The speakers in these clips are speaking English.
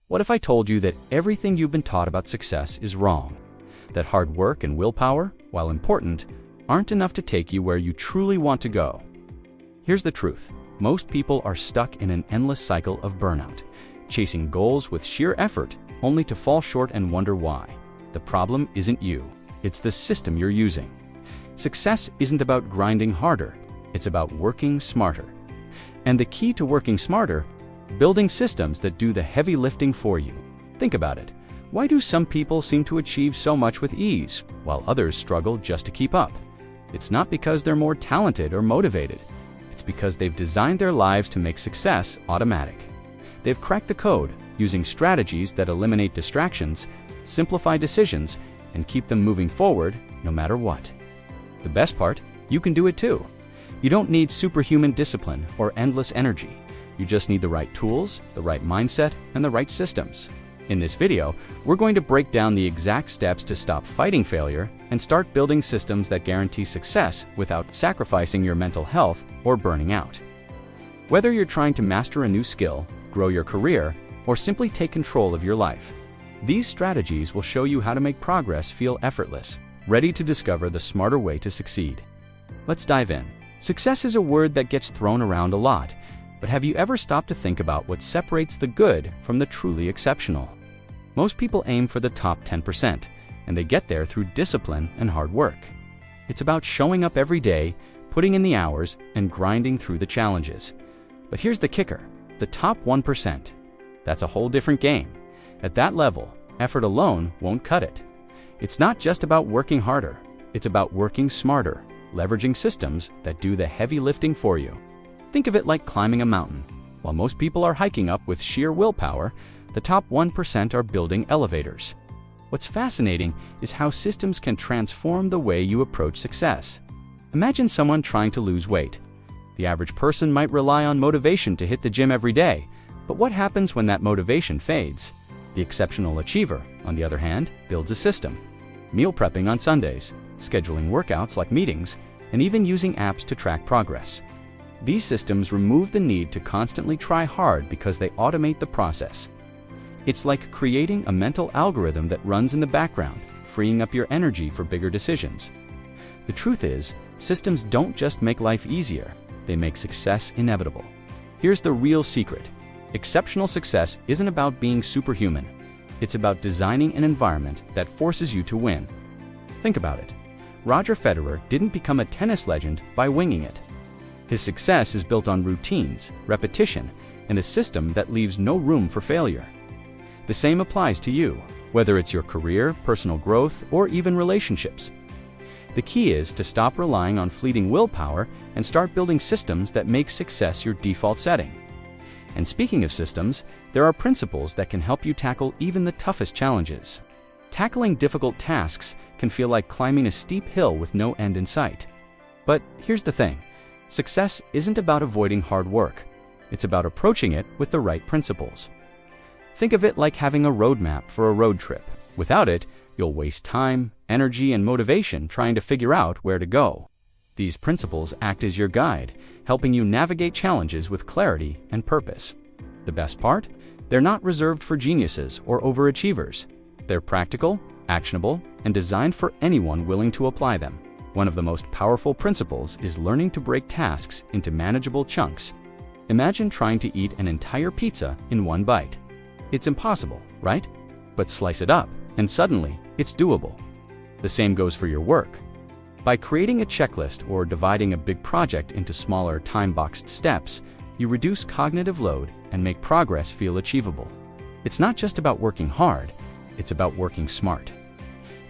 What if I told you that everything you've been taught about success is wrong? That hard work and willpower, while important, aren't enough to take you where you truly want to go? Here's the truth. Most people are stuck in an endless cycle of burnout, chasing goals with sheer effort, only to fall short and wonder why. The problem isn't you, it's the system you're using. Success isn't about grinding harder, it's about working smarter. And the key to working smarter, building systems that do the heavy lifting for you. Think about it. Why do some people seem to achieve so much with ease, while others struggle just to keep up? It's not because they're more talented or motivated. It's because they've designed their lives to make success automatic. They've cracked the code, using strategies that eliminate distractions, simplify decisions, and keep them moving forward no matter what. The best part, you can do it too. You don't need superhuman discipline or endless energy. You just need the right tools, the right mindset, and the right systems. In this video, we're going to break down the exact steps to stop fighting failure and start building systems that guarantee success without sacrificing your mental health or burning out. Whether you're trying to master a new skill, grow your career, or simply take control of your life, these strategies will show you how to make progress feel effortless, ready to discover the smarter way to succeed. Let's dive in. Success is a word that gets thrown around a lot, but have you ever stopped to think about what separates the good from the truly exceptional? Most people aim for the top 10%, and they get there through discipline and hard work. It's about showing up every day, putting in the hours, and grinding through the challenges. But here's the kicker, the top 1%. That's a whole different game. At that level, effort alone won't cut it. It's not just about working harder, it's about working smarter, leveraging systems that do the heavy lifting for you. Think of it like climbing a mountain. While most people are hiking up with sheer willpower, the top 1% are building elevators. What's fascinating is how systems can transform the way you approach success. Imagine someone trying to lose weight. The average person might rely on motivation to hit the gym every day, but what happens when that motivation fades? The exceptional achiever, on the other hand, builds a system. Meal prepping on Sundays, scheduling workouts like meetings, and even using apps to track progress. These systems remove the need to constantly try hard because they automate the process. It's like creating a mental algorithm that runs in the background, freeing up your energy for bigger decisions. The truth is, systems don't just make life easier, they make success inevitable. Here's the real secret. Exceptional success isn't about being superhuman. It's about designing an environment that forces you to win. Think about it. Roger Federer didn't become a tennis legend by winging it. His success is built on routines, repetition, and a system that leaves no room for failure. The same applies to you, whether it's your career, personal growth, or even relationships. The key is to stop relying on fleeting willpower and start building systems that make success your default setting. And speaking of systems, there are principles that can help you tackle even the toughest challenges. Tackling difficult tasks can feel like climbing a steep hill with no end in sight. But here's the thing. Success isn't about avoiding hard work. It's about approaching it with the right principles. Think of it like having a roadmap for a road trip. Without it, you'll waste time, energy, and motivation trying to figure out where to go. These principles act as your guide, helping you navigate challenges with clarity and purpose. The best part? They're not reserved for geniuses or overachievers. They're practical, actionable, and designed for anyone willing to apply them. One of the most powerful principles is learning to break tasks into manageable chunks. Imagine trying to eat an entire pizza in one bite. It's impossible, right? But slice it up, and suddenly, it's doable. The same goes for your work. By creating a checklist or dividing a big project into smaller, time-boxed steps, you reduce cognitive load and make progress feel achievable. It's not just about working hard, it's about working smart.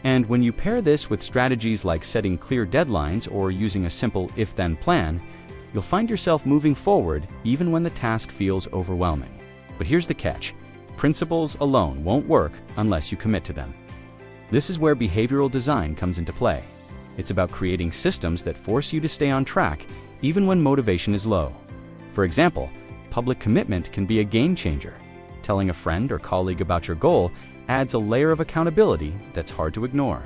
And when you pair this with strategies like setting clear deadlines or using a simple if-then plan, you'll find yourself moving forward even when the task feels overwhelming. But here's the catch. Principles alone won't work unless you commit to them. This is where behavioral design comes into play. It's about creating systems that force you to stay on track even when motivation is low. For example, public commitment can be a game changer. Telling a friend or colleague about your goal adds a layer of accountability that's hard to ignore.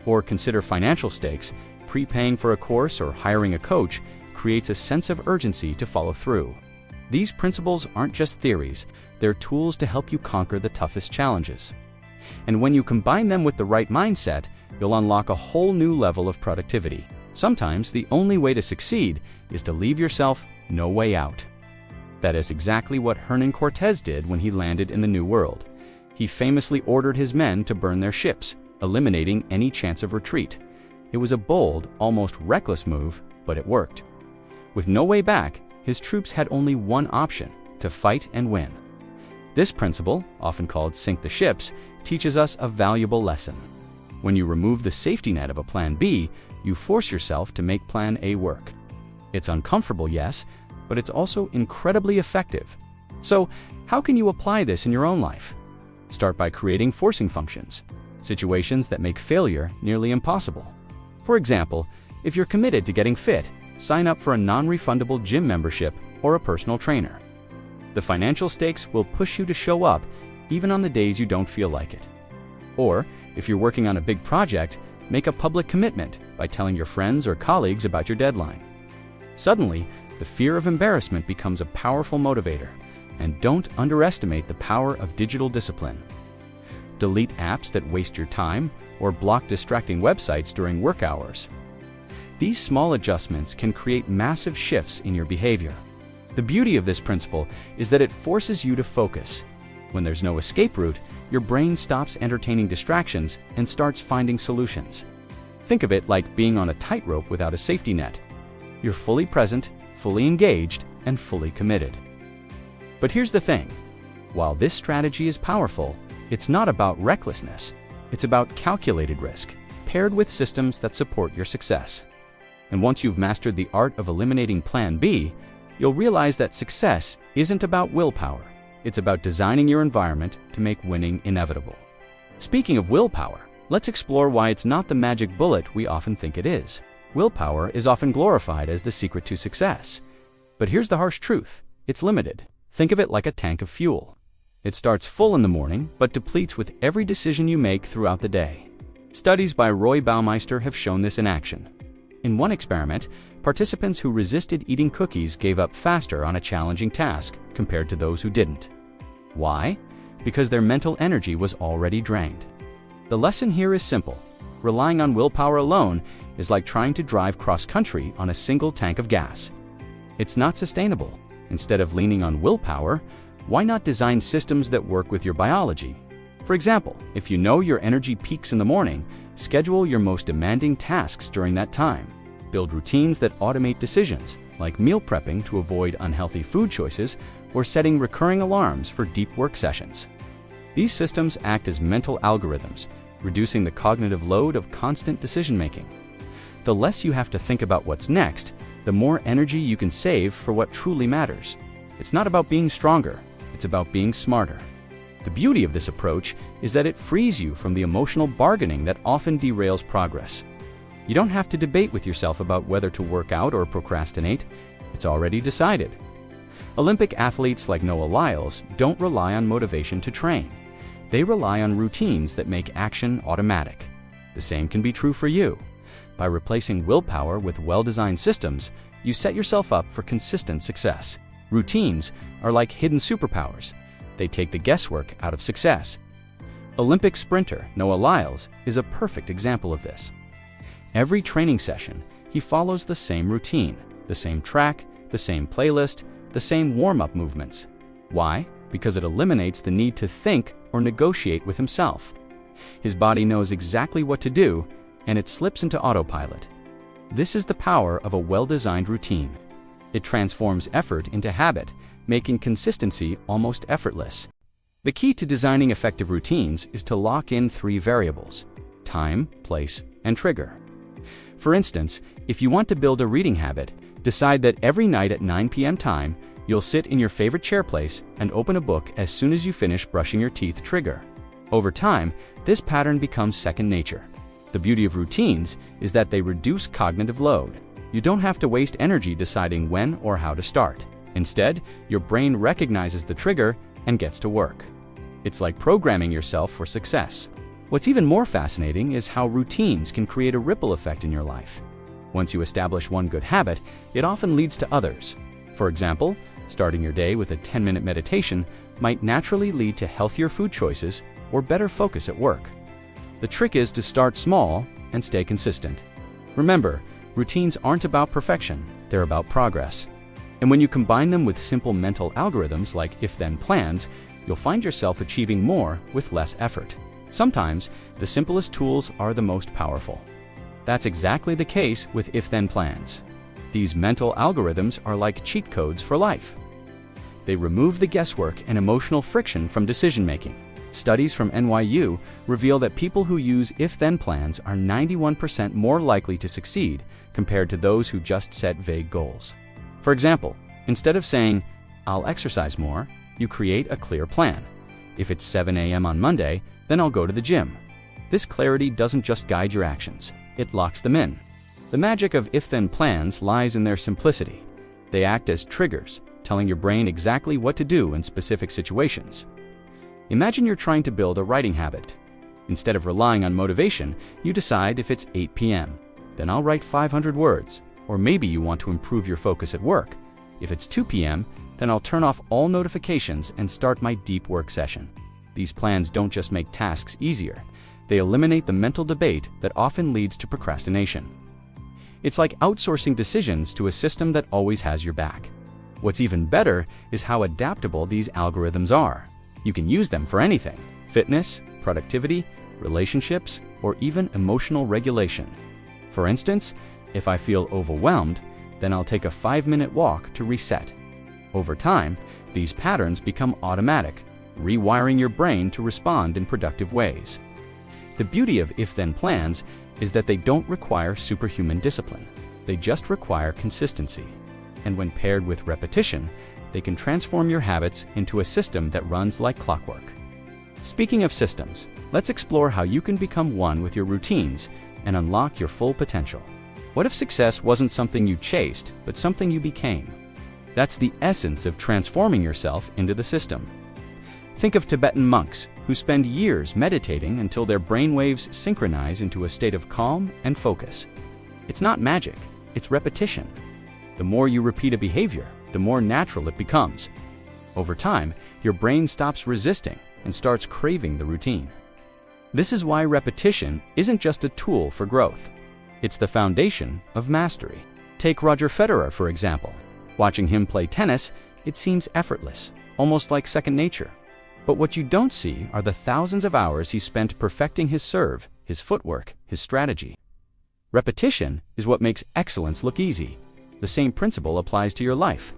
Or consider financial stakes. Prepaying for a course or hiring a coach creates a sense of urgency to follow through. These principles aren't just theories, they're tools to help you conquer the toughest challenges. And when you combine them with the right mindset, you'll unlock a whole new level of productivity. Sometimes the only way to succeed is to leave yourself no way out. That is exactly what Hernan Cortés did when he landed in the New World. He famously ordered his men to burn their ships, eliminating any chance of retreat. It was a bold, almost reckless move, but it worked. With no way back, his troops had only one option: to fight and win. This principle, often called sink the ships, teaches us a valuable lesson. When you remove the safety net of a plan B, you force yourself to make plan A work. It's uncomfortable, yes, but it's also incredibly effective. So, how can you apply this in your own life? Start by creating forcing functions, situations that make failure nearly impossible. For example, if you're committed to getting fit, sign up for a non-refundable gym membership or a personal trainer. The financial stakes will push you to show up even on the days you don't feel like it. Or, if you're working on a big project, make a public commitment by telling your friends or colleagues about your deadline. Suddenly, the fear of embarrassment becomes a powerful motivator, and don't underestimate the power of digital discipline. Delete apps that waste your time or block distracting websites during work hours. These small adjustments can create massive shifts in your behavior. The beauty of this principle is that it forces you to focus. When there's no escape route, your brain stops entertaining distractions and starts finding solutions. Think of it like being on a tightrope without a safety net. You're fully present, fully engaged, and fully committed. But here's the thing. While this strategy is powerful, it's not about recklessness. It's about calculated risk, paired with systems that support your success. And once you've mastered the art of eliminating Plan B, you'll realize that success isn't about willpower. It's about designing your environment to make winning inevitable. Speaking of willpower, let's explore why it's not the magic bullet we often think it is. Willpower is often glorified as the secret to success. But here's the harsh truth. It's limited. Think of it like a tank of fuel. It starts full in the morning, but depletes with every decision you make throughout the day. Studies by Roy Baumeister have shown this in action. In one experiment, participants who resisted eating cookies gave up faster on a challenging task compared to those who didn't. Why? Because their mental energy was already drained. The lesson here is simple. Relying on willpower alone is like trying to drive cross-country on a single tank of gas. It's not sustainable. Instead of leaning on willpower, why not design systems that work with your biology? For example, if you know your energy peaks in the morning, schedule your most demanding tasks during that time. Build routines that automate decisions, like meal prepping to avoid unhealthy food choices or setting recurring alarms for deep work sessions. These systems act as mental algorithms, reducing the cognitive load of constant decision-making. The less you have to think about what's next, the more energy you can save for what truly matters. It's not about being stronger, it's about being smarter. The beauty of this approach is that it frees you from the emotional bargaining that often derails progress. You don't have to debate with yourself about whether to work out or procrastinate. It's already decided. Olympic athletes like Noah Lyles don't rely on motivation to train. They rely on routines that make action automatic. The same can be true for you. By replacing willpower with well-designed systems, you set yourself up for consistent success. Routines are like hidden superpowers. They take the guesswork out of success. Olympic sprinter Noah Lyles is a perfect example of this. Every training session, he follows the same routine, the same track, the same playlist, the same warm-up movements. Why? Because it eliminates the need to think or negotiate with himself. His body knows exactly what to do, and it slips into autopilot. This is the power of a well-designed routine. It transforms effort into habit, making consistency almost effortless. The key to designing effective routines is to lock in 3 variables: time, place, and trigger. For instance, if you want to build a reading habit, decide that every night at 9 p.m. time, you'll sit in your favorite chair place and open a book as soon as you finish brushing your teeth. Trigger. Over time, this pattern becomes second nature. The beauty of routines is that they reduce cognitive load. You don't have to waste energy deciding when or how to start. Instead, your brain recognizes the trigger and gets to work. It's like programming yourself for success. What's even more fascinating is how routines can create a ripple effect in your life. Once you establish one good habit, it often leads to others. For example, Starting your day with a 10-minute meditation might naturally lead to healthier food choices or better focus at work. The trick is to start small and stay consistent. Remember, routines aren't about perfection, they're about progress. And when you combine them with simple mental algorithms like if-then plans, you'll find yourself achieving more with less effort. Sometimes, the simplest tools are the most powerful. That's exactly the case with if-then plans. These mental algorithms are like cheat codes for life. They remove the guesswork and emotional friction from decision-making. Studies from NYU reveal that people who use if-then plans are 91% more likely to succeed compared to those who just set vague goals. For example, instead of saying, "I'll exercise more," you create a clear plan. If it's 7 a.m. on Monday, then I'll go to the gym. This clarity doesn't just guide your actions, it locks them in. The magic of if-then plans lies in their simplicity. They act as triggers, telling your brain exactly what to do in specific situations. Imagine you're trying to build a writing habit. Instead of relying on motivation, you decide if it's 8 p.m., then I'll write 500 words. Or maybe you want to improve your focus at work. If it's 2 p.m., then I'll turn off all notifications and start my deep work session. These plans don't just make tasks easier, they eliminate the mental debate that often leads to procrastination. It's like outsourcing decisions to a system that always has your back. What's even better is how adaptable these algorithms are. You can use them for anything: fitness, productivity, relationships, or even emotional regulation. For instance, if I feel overwhelmed, then I'll take a 5-minute walk to reset. Over time, these patterns become automatic, rewiring your brain to respond in productive ways. The beauty of if-then plans is that they don't require superhuman discipline. They just require consistency. And when paired with repetition, they can transform your habits into a system that runs like clockwork. Speaking of systems, let's explore how you can become one with your routines and unlock your full potential. What if success wasn't something you chased, but something you became? That's the essence of transforming yourself into the system. Think of Tibetan monks who spend years meditating until their brainwaves synchronize into a state of calm and focus. It's not magic, it's repetition. The more you repeat a behavior, the more natural it becomes. Over time, your brain stops resisting and starts craving the routine. This is why repetition isn't just a tool for growth. It's the foundation of mastery. Take Roger Federer, for example. Watching him play tennis, it seems effortless, almost like second nature. But what you don't see are the thousands of hours he spent perfecting his serve, his footwork, his strategy. Repetition is what makes excellence look easy. The same principle applies to your life.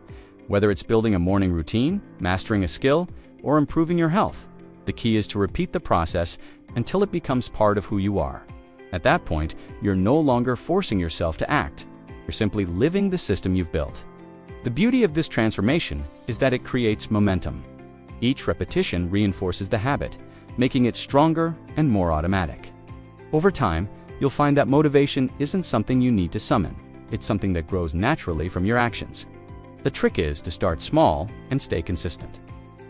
Whether it's building a morning routine, mastering a skill, or improving your health, the key is to repeat the process until it becomes part of who you are. At that point, you're no longer forcing yourself to act. You're simply living the system you've built. The beauty of this transformation is that it creates momentum. Each repetition reinforces the habit, making it stronger and more automatic. Over time, you'll find that motivation isn't something you need to summon. It's something that grows naturally from your actions. The trick is to start small and stay consistent.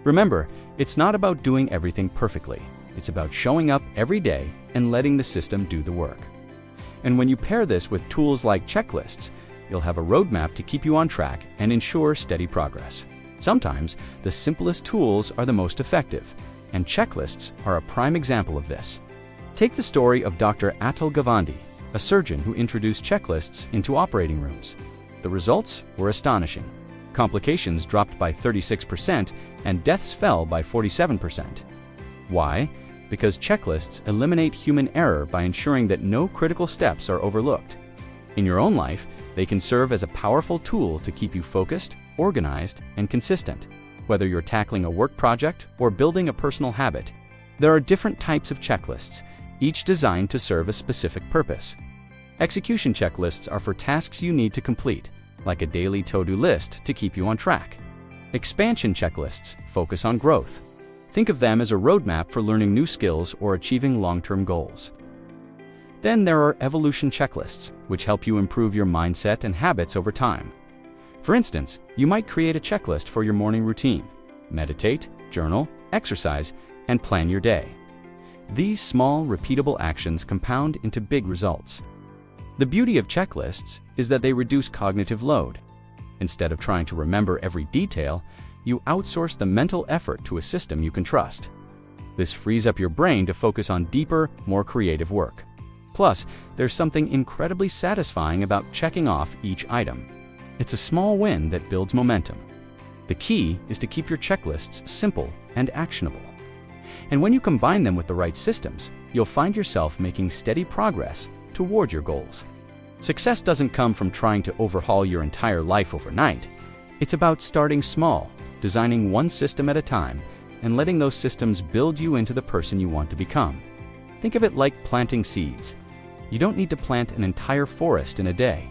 Remember, it's not about doing everything perfectly. It's about showing up every day and letting the system do the work. And when you pair this with tools like checklists, you'll have a roadmap to keep you on track and ensure steady progress. Sometimes, the simplest tools are the most effective, and checklists are a prime example of this. Take the story of Dr. Atul Gawande, a surgeon who introduced checklists into operating rooms. The results were astonishing. Complications dropped by 36% and deaths fell by 47%. Why? Because checklists eliminate human error by ensuring that no critical steps are overlooked. In your own life, they can serve as a powerful tool to keep you focused, organized, and consistent. Whether you're tackling a work project or building a personal habit, there are different types of checklists, each designed to serve a specific purpose. Execution checklists are for tasks you need to complete, like a daily to-do list to keep you on track. Expansion checklists focus on growth. Think of them as a roadmap for learning new skills or achieving long-term goals. Then there are evolution checklists, which help you improve your mindset and habits over time. For instance, you might create a checklist for your morning routine. Meditate, journal, exercise, and plan your day. These small, repeatable actions compound into big results. The beauty of checklists is that they reduce cognitive load. Instead of trying to remember every detail, you outsource the mental effort to a system you can trust. This frees up your brain to focus on deeper, more creative work. Plus, there's something incredibly satisfying about checking off each item. It's a small win that builds momentum. The key is to keep your checklists simple and actionable. And when you combine them with the right systems, you'll find yourself making steady progress toward your goals. Success doesn't come from trying to overhaul your entire life overnight. It's about starting small, designing one system at a time, and letting those systems build you into the person you want to become. Think of it like planting seeds. You don't need to plant an entire forest in a day.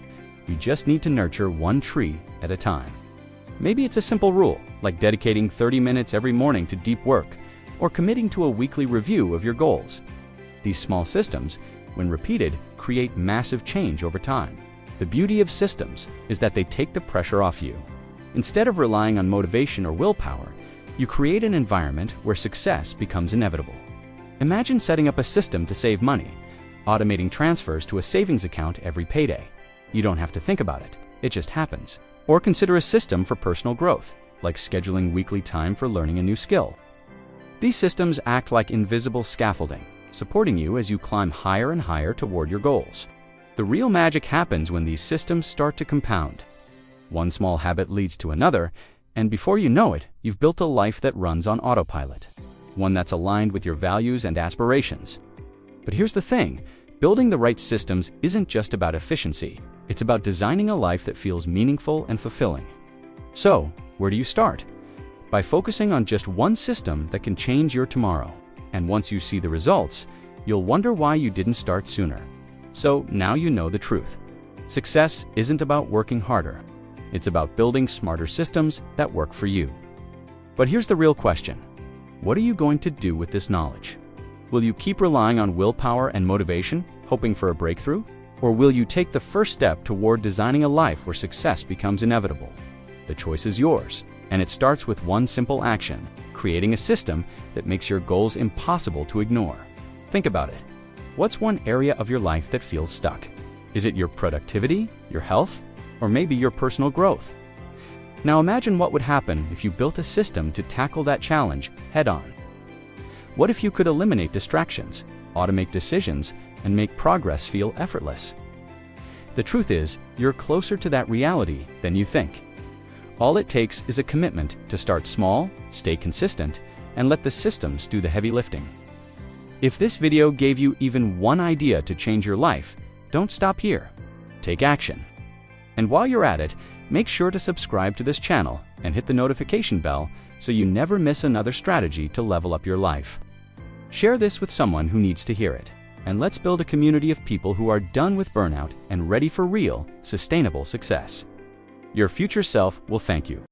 You just need to nurture one tree at a time. Maybe it's a simple rule, like dedicating 30 minutes every morning to deep work, or committing to a weekly review of your goals. These small systems, when repeated, create massive change over time. The beauty of systems is that they take the pressure off you. Instead of relying on motivation or willpower, you create an environment where success becomes inevitable. Imagine setting up a system to save money, automating transfers to a savings account every payday. You don't have to think about it, it just happens. Or consider a system for personal growth, like scheduling weekly time for learning a new skill. These systems act like invisible scaffolding, supporting you as you climb higher and higher toward your goals. The real magic happens when these systems start to compound. One small habit leads to another, and before you know it, you've built a life that runs on autopilot, one that's aligned with your values and aspirations. But here's the thing, building the right systems isn't just about efficiency, it's about designing a life that feels meaningful and fulfilling. So, where do you start? By focusing on just one system that can change your tomorrow. And once you see the results, you'll wonder why you didn't start sooner. So now you know the truth. Success isn't about working harder. It's about building smarter systems that work for you. But here's the real question. What are you going to do with this knowledge? Will you keep relying on willpower and motivation, hoping for a breakthrough? Or will you take the first step toward designing a life where success becomes inevitable? The choice is yours, and it starts with one simple action, creating a system that makes your goals impossible to ignore. Think about it. What's one area of your life that feels stuck? Is it your productivity, your health, or maybe your personal growth? Now imagine what would happen if you built a system to tackle that challenge head-on. What if you could eliminate distractions, automate decisions, and make progress feel effortless? The truth is, you're closer to that reality than you think. All it takes is a commitment to start small, stay consistent, and let the systems do the heavy lifting. If this video gave you even one idea to change your life, don't stop here. Take action. And while you're at it, make sure to subscribe to this channel and hit the notification bell so you never miss another strategy to level up your life. Share this with someone who needs to hear it, and let's build a community of people who are done with burnout and ready for real, sustainable success. Your future self will thank you.